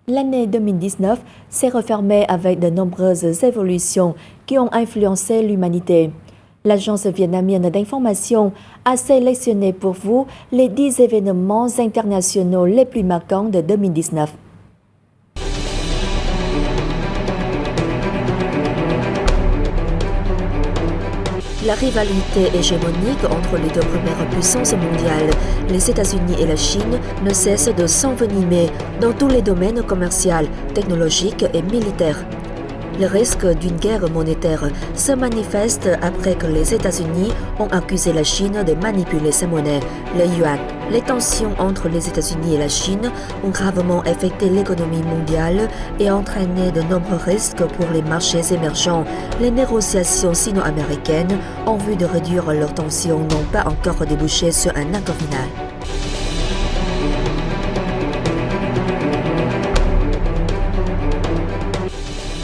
L'année 2019 s'est refermée avec de nombreuses évolutions qui ont influencé l'humanité. L'agence vietnamienne d'information a sélectionné pour vous les 10 événements internationaux les plus marquants de 2019. La rivalité hégémonique entre les deux premières puissances mondiales, les États-Unis et la Chine, ne cesse de s'envenimer dans tous les domaines commerciaux, technologiques et militaires. Le risque d'une guerre monétaire se manifeste après que les États-Unis ont accusé la Chine de manipuler sa monnaie, le yuan. Les tensions entre les États-Unis et la Chine ont gravement affecté l'économie mondiale et entraîné de nombreux risques pour les marchés émergents. Les négociations sino-américaines en vue de réduire leurs tensions n'ont pas encore débouché sur un accord final.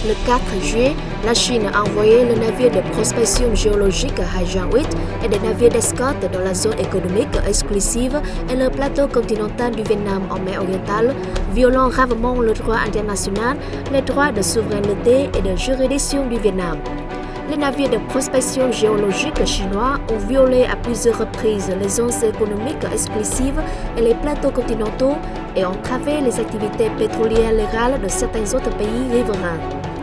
Le 4 juillet, la Chine a envoyé le navire de prospection géologique Haijiang 8 et des navires d'escorte dans la zone économique exclusive et le plateau continental du Vietnam en mer orientale, violant gravement le droit international, les droits de souveraineté et de juridiction du Vietnam. Les navires de prospection géologique chinois ont violé à plusieurs reprises les zones économiques exclusives et les plateaux continentaux et entravé les activités pétrolières légales de certains autres pays riverains.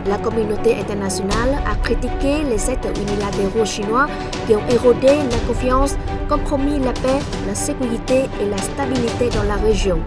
La communauté internationale a critiqué les actes unilatéraux chinois qui ont érodé la confiance, compromis la paix, la sécurité et la stabilité dans la région.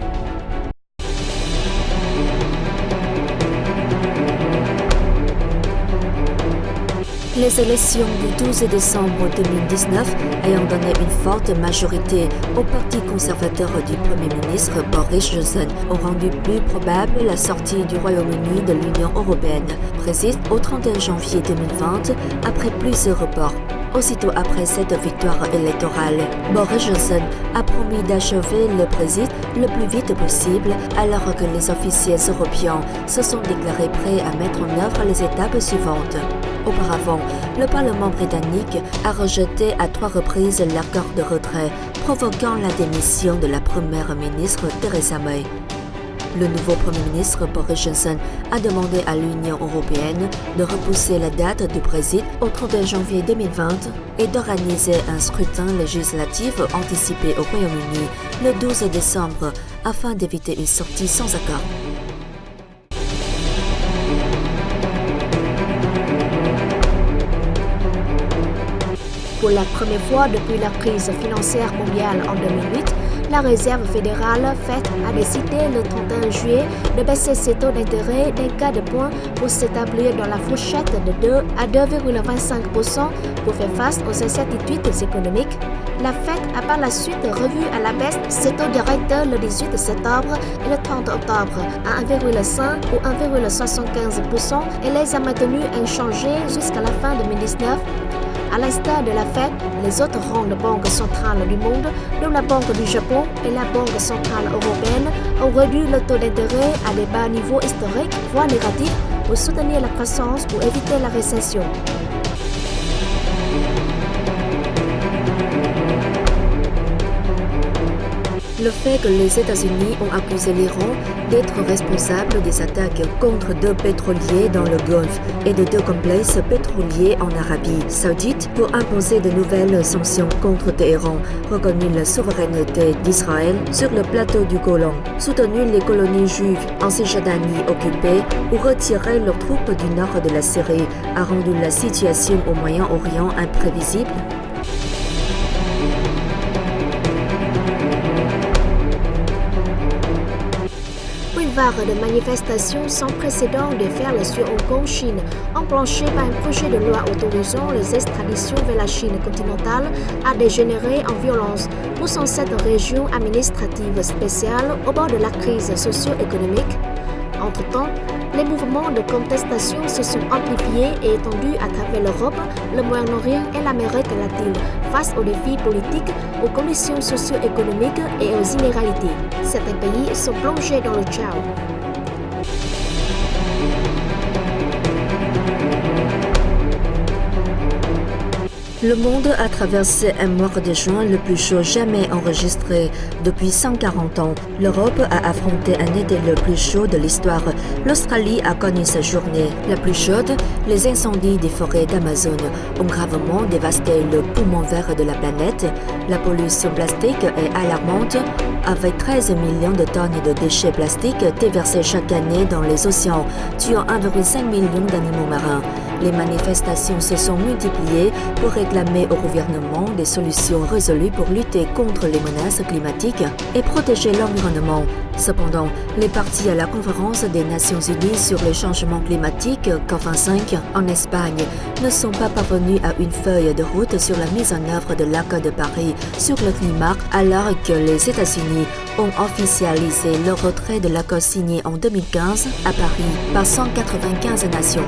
Les élections du 12 décembre 2019 ayant donné une forte majorité au parti conservateur du Premier ministre Boris Johnson ont rendu plus probable la sortie du Royaume-Uni de l'Union européenne, précise au 31 janvier 2020 après plusieurs reports. Aussitôt après cette victoire électorale, Boris Johnson a promis d'achever le Brexit le plus vite possible alors que les officiels européens se sont déclarés prêts à mettre en œuvre les étapes suivantes. Auparavant, le Parlement britannique a rejeté à 3 reprises l'accord de retrait, provoquant la démission de la première ministre Theresa May. Le nouveau Premier ministre Boris Johnson a demandé à l'Union européenne de repousser la date du Brexit au 31 janvier 2020 et d'organiser un scrutin législatif anticipé au Royaume-Uni le 12 décembre afin d'éviter une sortie sans accord. Pour la première fois depuis la crise financière mondiale en 2008, la Réserve fédérale Fed a décidé le 31 juillet de baisser ses taux d'intérêt d'un quart de point pour s'établir dans la fourchette de 2 à 2,25% pour faire face aux incertitudes économiques. La Fed a par la suite revu à la baisse ses taux directeurs le 18 septembre et le 30 octobre à 1,5 ou 1,75% et les a maintenus inchangés jusqu'à la fin 2019. À l'instar de la Fed, les autres grandes banques centrales du monde, dont la Banque du Japon et la Banque centrale européenne, ont réduit le taux d'intérêt à des bas niveaux historiques, voire négatifs, pour soutenir la croissance ou éviter la récession. Le fait que les États-Unis ont accusé l'Iran d'être responsable des attaques contre 2 pétroliers dans le Golfe et de 2 complexes pétroliers en Arabie Saoudite pour imposer de nouvelles sanctions contre Téhéran, reconnu la souveraineté d'Israël sur le plateau du Golan, soutenu les colonies juives en Cisjordanie occupées ou retiré leurs troupes du nord de la Syrie, a rendu la situation au Moyen-Orient imprévisible. Une vague de manifestations sans précédent de faire sur Hong Kong, Chine, enclenchée par un projet de loi autorisant les extraditions vers la Chine continentale, a dégénéré en violence, poussant cette région administrative spéciale au bord de la crise socio-économique. Entre-temps, les mouvements de contestation se sont amplifiés et étendus à travers l'Europe, le Moyen-Orient et l'Amérique latine face aux défis politiques, aux conditions socio-économiques et aux inégalités. Certains pays sont plongés dans le chaos. Le monde a traversé un mois de juin le plus chaud jamais enregistré depuis 140 ans. L'Europe a affronté un été le plus chaud de l'histoire. L'Australie a connu sa journée la plus chaude. Les incendies des forêts d'Amazon ont gravement dévasté le poumon vert de la planète. La pollution plastique est alarmante, avec 13 millions de tonnes de déchets plastiques déversés chaque année dans les océans, tuant 1,5 million d'animaux marins. Les manifestations se sont multipliées pour réclamer au gouvernement des solutions résolues pour lutter contre les menaces climatiques et protéger l'environnement. Cependant, les parties à la conférence des Nations Unies sur les changements climatiques COP25 en Espagne ne sont pas parvenus à une feuille de route sur la mise en œuvre de l'accord de Paris sur le climat, alors que les États-Unis ont officialisé le retrait de l'accord signé en 2015 à Paris par 195 nations.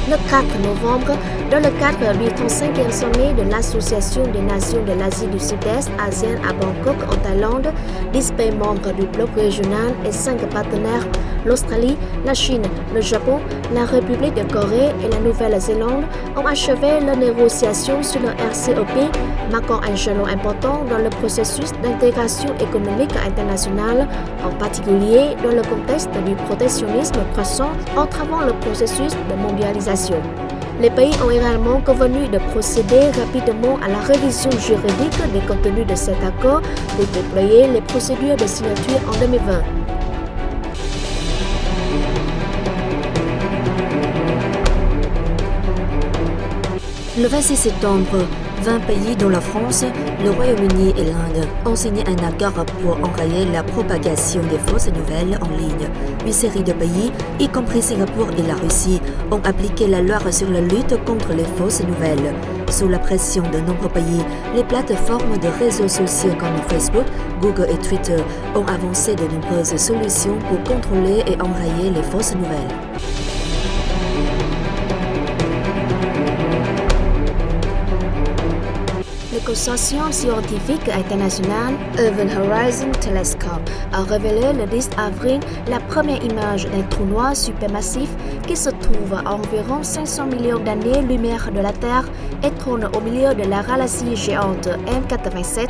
Le 4 novembre, dans le cadre du 35e sommet de l'Association des Nations de l'Asie du Sud-Est, ASEAN à Bangkok, en Thaïlande, 10 pays membres du bloc régional et 5 partenaires, l'Australie, la Chine, le Japon, la République de Corée et la Nouvelle-Zélande, ont achevé leurs négociations sur le RCEP, marquant un jalon important dans le processus d'intégration économique internationale, en particulier dans le contexte du protectionnisme croissant entravant le processus de mondialisation. Les pays ont également convenu de procéder rapidement à la révision juridique des contenus de cet accord pour déployer les procédures de signature en 2020. Le 26 septembre, 20 pays dont la France, le Royaume-Uni et l'Inde ont signé un accord pour enrayer la propagation des fausses nouvelles en ligne. Une série de pays, y compris Singapour et la Russie, ont appliqué la loi sur la lutte contre les fausses nouvelles. Sous la pression de nombreux pays, les plateformes de réseaux sociaux comme Facebook, Google et Twitter ont avancé de nombreuses solutions pour contrôler et enrayer les fausses nouvelles. Le consortium scientifique international Event Horizon Telescope a révélé le 10 avril la première image d'un trou noir supermassif qui se trouve à environ 500 millions d'années-lumière de la Terre et trône au milieu de la galaxie géante M87.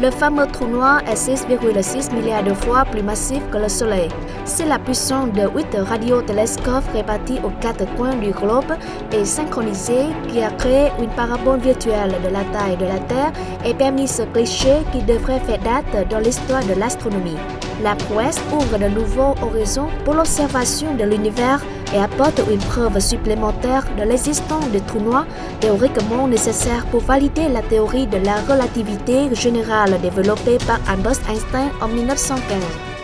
Le fameux trou noir est 6,6 milliards de fois plus massif que le Soleil. C'est la puissance de 8 radiotélescopes répartis aux 4 coins du globe et synchronisés qui a créé une parabole virtuelle de la taille de la Terre et permis ce cliché qui devrait faire date dans l'histoire de l'astronomie. La prouesse ouvre de nouveaux horizons pour l'observation de l'univers et apporte une preuve supplémentaire de l'existence des trous noirs théoriquement nécessaire pour valider la théorie de la relativité générale développée par Albert Einstein en 1915.